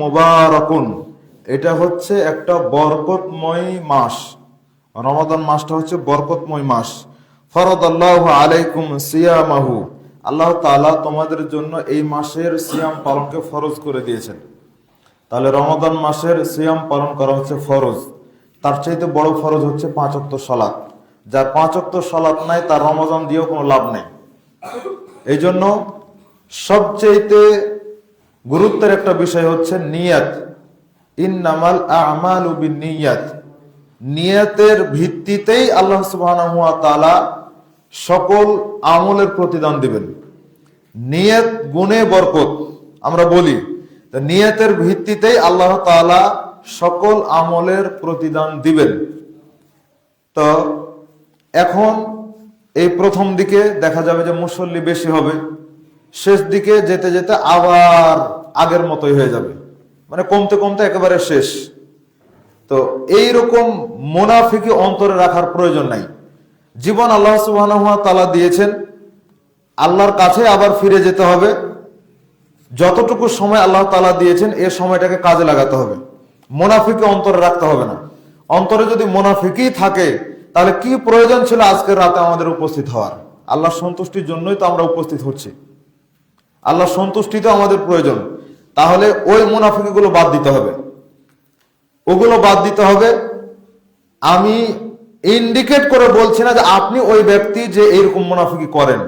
মুবারাকুন, এটা হচ্ছে একটা বরকতময় মাস। রমাদান মাসটা হচ্ছে বরকতময় মাস। ফরাদাল্লাহু আলাইকুম সিয়ামাহু, আল্লাহ তাআলা তোমাদের জন্য এই মাসের সিয়াম পালনকে ফরজ করে দিয়েছেন। তাহলে রমাদান মাসের সিয়াম পালন করা হচ্ছে ফরজ। তার চাইতে বড় ফরজ হচ্ছে 5 ওয়াক্ত সালাত। যার 5 ওয়াক্ত সালাত নাই তার রমাদান দিয়েও কোনো লাভ নেই। এই জন্য সবচেয়ে গুরুত্বের একটা বিষয় হচ্ছে নিয়াত। ইন্নামাল আমালু বিন্নিয়াত, নিয়াতের ভিত্তিতেই আল্লাহ সুবহানাহু ওয়া তাআলা সকল আমলের প্রতিদান দিবেন। নিয়ত গুণে বরকত আমরা বলি, তো নিয়তের ভিত্তিতেই আল্লাহ তাআলা সকল আমলের প্রতিদান দিবেন। তো এখন এই প্রথম দিকে দেখা যাবে যে মুসল্লি বেশি হবে, শেষ দিকে যেতে যেতে আবার আগের মতোই হয়ে যাবে, মানে কমতে কমতে একেবারে শেষ। তো এইরকম মুনাফিকি অন্তরে রাখার প্রয়োজন নাই। জীবন আল্লাহ সুবহানাহু ওয়া তাআলা দিয়েছেন, আল্লাহর কাছে আবার ফিরে যেতে হবে। যতটুকু সময় আল্লাহ তাআলা দিয়েছেন এই সময়টাকে কাজে লাগাতে হবে, মুনাফিকি অন্তরে রাখতে হবে না। অন্তরে যদি মুনাফিকি থাকে তাহলে কি প্রয়োজন ছিল আজকের রাতে আমাদের উপস্থিত হওয়ার? আল্লাহর সন্তুষ্টির জন্যই তো আমরা উপস্থিত হচ্ছি, আল্লাহর সন্তুষ্টি তো আমাদের প্রয়োজন। তাহলে ওই মুনাফিকিগুলো বাদ দিতে হবে, ওগুলো বাদ দিতে হবে। আমি ইন্ডিকেট করে বলছি না যে আপনি ওই ব্যক্তি যে এরকম মুনাফিকি করেন,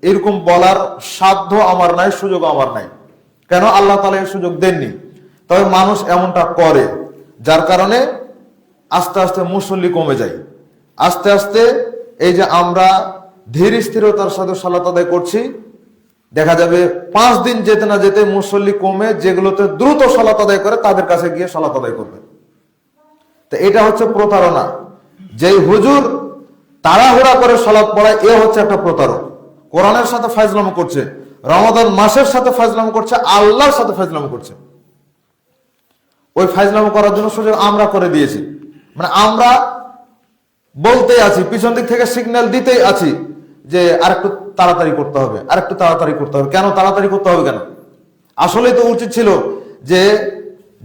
এরকম বলার সাধ্য আমার নাই, সুযোগ আমার নাই। কেন? আল্লাহ তাআলা এই সুযোগ দেননি। তবে মানুষ এমনটা করে, যার কারণে আস্তে আস্তে মুসল্লি কমে যায়। আস্তে আস্তে এই যে আমরা ধীর স্থিরতার সাথে সালাত আদায় করছি, দেখা যাবে 5 দিন যেতে না যেতে মুসল্লি কমে, যেগুলোতে দ্রুত সালাত আদায় করে তাদের কাছে গিয়ে সালাত আদায় করবে। তো এটা হচ্ছে প্রতারণা। যেই হুজুর তাড়াহুড়া করে সালাত পড়ায়, এ হচ্ছে একটা প্রতারক। কোরআনের সাথে ফাজলামো করছে, রমাদান মাসের সাথে ফাজলামো করছে, আল্লাহর সাথে ফাজলামো করছে। ওই ফাজলামো করার জন্য সুযোগ আমরা করে দিয়েছি। মানে আমরা বলতেই আছি, পিছন দিক থেকে সিগন্যাল দিতেই আছি যে আরেকটু তাড়াতাড়ি করতে হবে, আরেকটু তাড়াতাড়ি করতে হবে। কেন তাড়াতাড়ি করতে হবে কেন? আসলেই তো উচিত ছিল যে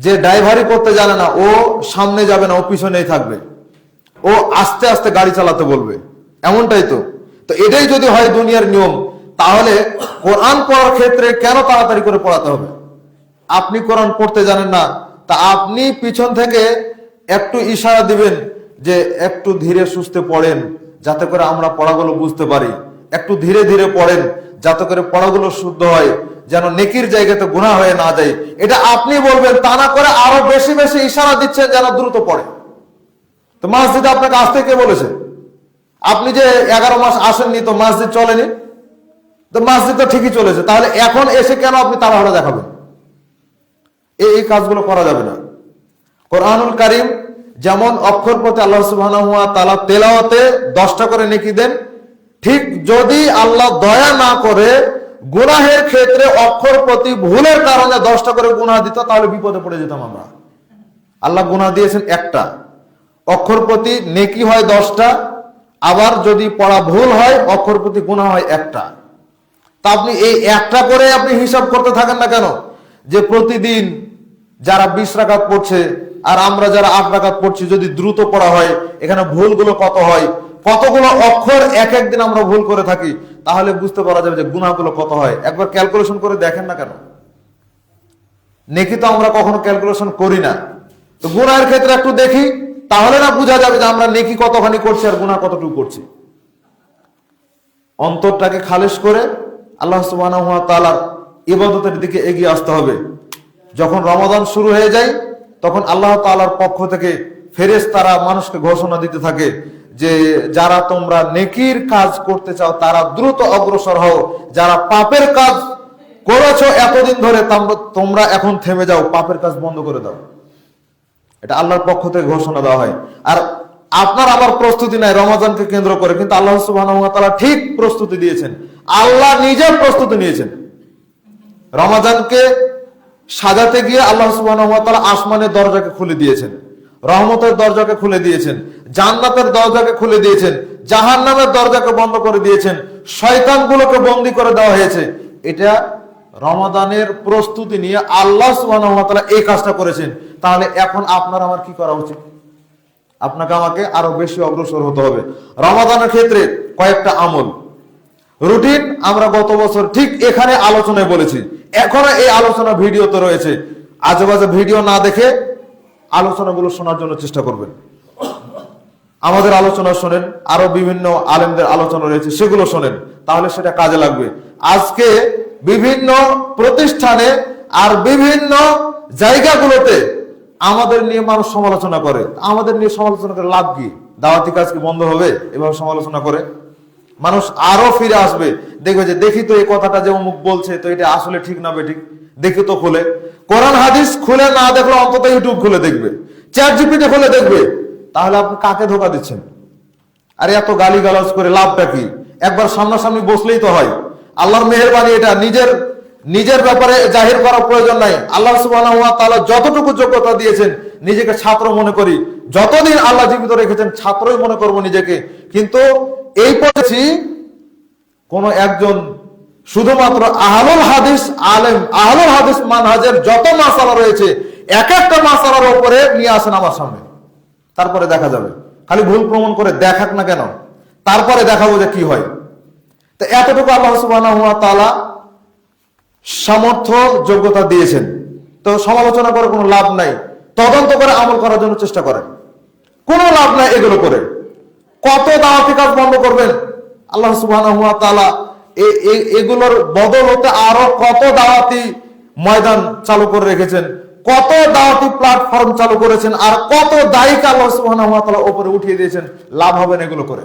যে ড্রাইভারি করতে জানে না ও সামনে যাবে না, ও পিছনেই থাকবে, ও আস্তে আস্তে গাড়ি চালাতে বলবে, এমনটাই তো। তো এটাই যদি হয় দুনিয়ার নিয়ম, তাহলে কোরআন পড়ার ক্ষেত্রে কেন তাড়াতাড়ি করে পড়াতে হবে? আপনি কোরআন পড়তে জানেন না, তা আপনি পিছন থেকে একটু ইশারা দিবেন যে একটু ধীরে সুস্থে পড়েন, যাতে করে আমরা পড়াগুলো বুঝতে পারি। একটু ধীরে ধীরে পড়েন, যাতে করে পড়াগুলো শুদ্ধ হয়, যেন নেকির জায়গাতে গুনাহ হয়ে না যায়। এটা আপনি বলবেন, তা না করে আরো বেশি বেশি ইশারা দিচ্ছেন যেন দ্রুত পড়ে। তো মসজিদে আপনাকে আসতে কে বলেছে? আপনি যে 11 মাস আসেননি, তো মসজিদ চলেনি? তো মসজিদ তো ঠিকই চলেছে, তাহলে এখন এসে কেন আপনি তাড়াহুড়া দেখাবেন? এই কাজগুলো করা যাবে না। কোরআনুল কারীম যেমন অক্ষর প্রতি আল্লাহ সুবহানাহু ওয়া তাআলা তেলাওয়াতে 10টা করে নেকি দেন, ঠিক যদি আল্লাহ দয়া না করে গুনাহের ক্ষেত্রে অক্ষর প্রতি ভুলের কারণে 10টা করে গুনাহ দিত, তাহলে বিপদে পড়ে যেতাম আমরা। আল্লাহ গুনাহ দিয়েছেন একটা, অক্ষর প্রতি নেকি হয় 10টা, আবার যদি পড়া ভুল হয় অক্ষর প্রতি গুনাহ হয় একটা। তা আপনি এই একটা করে আপনি হিসাব করতে থাকেন না কেন? যে প্রতিদিন যারা 20 রাকাত পড়ছে আর আমরা যারা 8 রাকাত পড়ছি, যদি দ্রুত পড়া হয় এখানে ভুলগুলো কত হয়, কতগুলো অক্ষর এক একদিন আমরা ভুল করে থাকি, তাহলে বুঝতে পারা যাবে যে গুনাহগুলো কত হয়। একবার ক্যালকুলেশন করে দেখেন না কেন? নেকি তো আমরা কখনো ক্যালকুলেশন করি না, তো গুনাহের ক্ষেত্রে একটু দেখি, তাহলে না বোঝা যাবে যে আমরা নেকি কতখানি করছি আর গুনাহ কতটুকু করছি। অন্তরটাকে খালেস করে আল্লাহ সুবহানাহু ওয়া তাআলার ইবাদতের দিকে এগিয়ে আসতে হবে। যখন রমাদান শুরু হয়ে যায়, তখন আল্লাহ তাআলার পক্ষ থেকে ফেরেশতারা মানুষকে ঘোষণা দিতে থাকে যে যারা তোমরা নেকির কাজ করতে চাও তারা দ্রুত অগ্রসর হও, যারা পাপের কাজ করেছো এতদিন ধরে তোমরা এখন থেমে যাও, পাপের কাজ বন্ধ করে দাও। এটা আল্লাহর পক্ষ থেকে ঘোষণা দেওয়া হয়। আর আপনার আবার প্রস্তুতি নাই রমাদানকে কেন্দ্র করে, কিন্তু আল্লাহ সুবহানাহু ওয়া তাআলা ঠিক প্রস্তুতি দিয়েছেন, আল্লাহ নিজে প্রস্তুতি নিয়েছেন। রমাদানকে সাজাতে গিয়ে আল্লাহ সুবহানাহু ওয়া তাআলা আসমানের দরজাকে খুলে দিয়েছেন, রহমতের দরজাকে খুলে দিয়েছেন, জান্নাতের দরজাকে খুলে দিয়েছেন, জাহান্নামের দরজাকে বন্ধ করে দিয়েছেন, শয়তানগুলোকে বন্দী করে দেওয়া হয়েছে। এটা রমাদানের প্রস্তুতি নিয়ে আল্লাহ সুবহানাহু ওয়া তাআলা এই কাজটা করেছেন, তাহলে এখন আপনার আমার কি করা উচিত? আপনাকে আমাকে আরো বেশি অগ্রসর হতে হবে। রমাদানের ক্ষেত্রে কয়েকটা আমল রুটিন আমরা গত বছর ঠিক এখানে আলোচনায় বলেছি, এখনো এই আলোচনা ভিডিওতে রয়েছে। আজেবাজে ভিডিও না দেখে আলোচনাগুলো শোনার জন্য চেষ্টা করবেন। আমাদের আলোচনা শোনেন, আরো বিভিন্ন আলেমদের আলোচনা রয়েছে, সেগুলো শোনেন, তাহলে সেটা কাজে লাগবে। আজকে বিভিন্ন প্রতিষ্ঠানে আর বিভিন্ন জায়গাগুলোতে আমাদের নিয়ে মানুষ সমালোচনা করে। আমাদের নিয়ে সমালোচনা করে লাভ কি? দাওয়াতি কাজ কি বন্ধ হবে এভাবে সমালোচনা করে? মানুষ আরো ফিরে আসবে, দেখবে যে দেখি তো এই কথাটা যে অমুক বলছে, তো এটা আসলে ঠিক না বেঠিক, দেখি তো খুলে। কোরআন হাদিস খুলে না দেখলে অন্তত ইউটিউব খুলে দেখবে, চ্যাট জিপিটি খুলে দেখবে। তাহলে আপনি কাকে ধোকা দিচ্ছেন? আরে এত গালিগালাজ করে লাভটা কি? একবার সামনাসামনি বসলেই তো হয়। আল্লাহর মেহেরবানি, এটা নিজের ব্যাপারে জাহির করার প্রয়োজন নাই। আল্লাহ সুবহানাহু ওয়া তাআলা যতটুকু যোগ্যতা দিয়েছেন, নিজেকে ছাত্র মনে করি। যতদিন আল্লাহ জীবিত রেখেছেন ছাত্রই মনে করব নিজেকে। কিন্তু এই পড়েছি কোন একজন শুধুমাত্র আহলুল হাদিস আলেম, আহলুল হাদিস মানহাজের যত মাসালা রয়েছে এক একটা মাসালার উপরে নিয়ে আসেন আমার সামনে, তারপরে দেখা যাবে। খালি ভুল প্রমাণ করে দেখাক না কেন, তারপরে দেখাবো যে কি হয়। তো এতটুকু আল্লাহ সুবহানাহু ওয়া তাআলা সামর্থ্য যোগ্যতা দিয়েছেন। তো সমালোচনা করে কোনো লাভ নাই, তদন্ত করে আমল করার জন্য চেষ্টা করেন। কোনো লাভ নাই এগুলো করে। কত দাওয়াতি কাজ বন্ধ করবেন? আল্লাহ সুবহানাহু ওয়া তাআলা এগুলোর বদলতে আরো কত দাওয়াতি ময়দান চালু করে রেখেছেন, কত দাওয়াতি প্ল্যাটফর্ম চালু করেছেন, আর কত দায়িকা আল্লাহ সুবহানাহু ওয়া তাআলা উপরে উঠিয়ে দিয়েছেন। লাভ হবে না এগুলো করে।